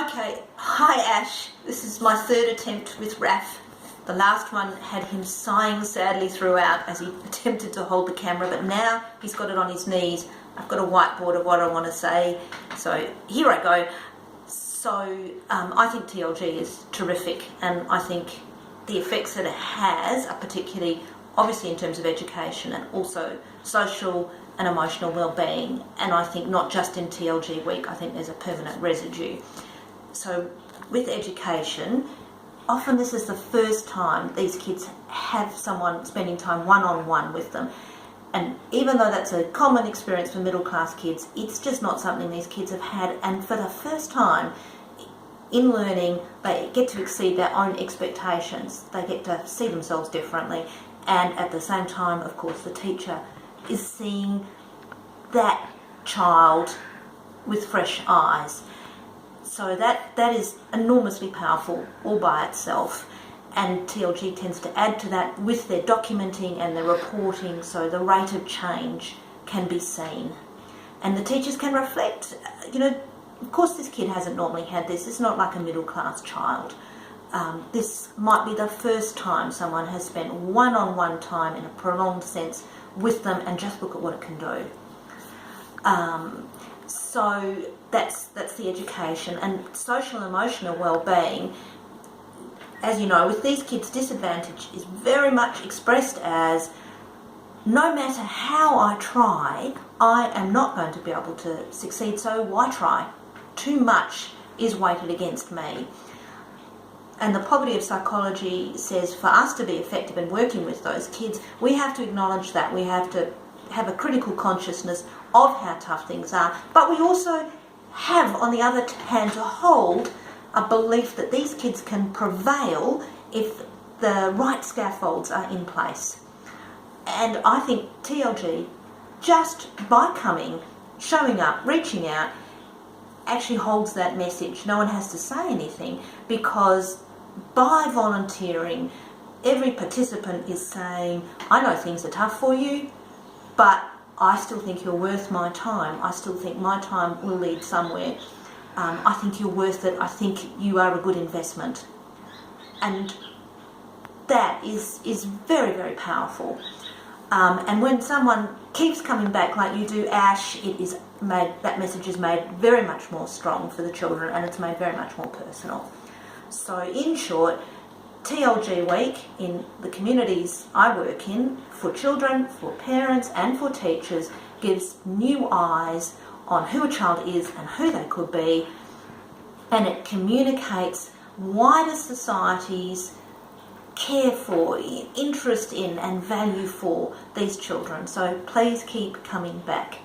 Okay, hi Ash. This is my third attempt with Raf. The last one had him sighing sadly throughout as he attempted to hold the camera, but now he's got it on his knees. I've got a whiteboard of what I want to say, so here I go. So I think TLG is terrific, and I think the effects that it has are particularly obviously in terms of education and also social and emotional well-being, and I think not just in TLG week, I think there's a permanent residue. So with education, often this is the first time these kids have someone spending time one-on-one with them. And even though that's a common experience for middle class kids, it's just not something these kids have had. And for the first time in learning, they get to exceed their own expectations. They get to see themselves differently. And at the same time, of course, the teacher is seeing that child with fresh eyes. So that is enormously powerful all by itself, and TLG tends to add to that with their documenting and their reporting, so the rate of change can be seen. And the teachers can reflect, of course this kid hasn't normally had this. It's not like a middle class child. This might be the first time someone has spent one-on-one time in a prolonged sense with them, and just look at what it can do. So that's the education. And social and emotional well-being, as you know, with these kids, disadvantage is very much expressed as, no matter how I try, I am not going to be able to succeed, so why try? Too much is weighted against me. And the poverty of psychology says for us to be effective in working with those kids, we have to acknowledge that. We have to have a critical consciousness of how tough things are, but we also have, on the other hand, to hold a belief that these kids can prevail if the right scaffolds are in place. And I think TLG, just by coming, showing up, reaching out, actually holds that message. No one has to say anything, because by volunteering, every participant is saying, I know things are tough for you, but I still think you're worth my time. I still think my time will lead somewhere. I think you're worth it. I think you are a good investment. And that is very, very powerful. And when someone keeps coming back like you do, Ash, that message is made very much more strong for the children, and it's made very much more personal. So in short, TLG Week in the communities I work in, for children, for parents and for teachers, gives new eyes on who a child is and who they could be, and it communicates wider society's care for, interest in and value for these children. So please keep coming back.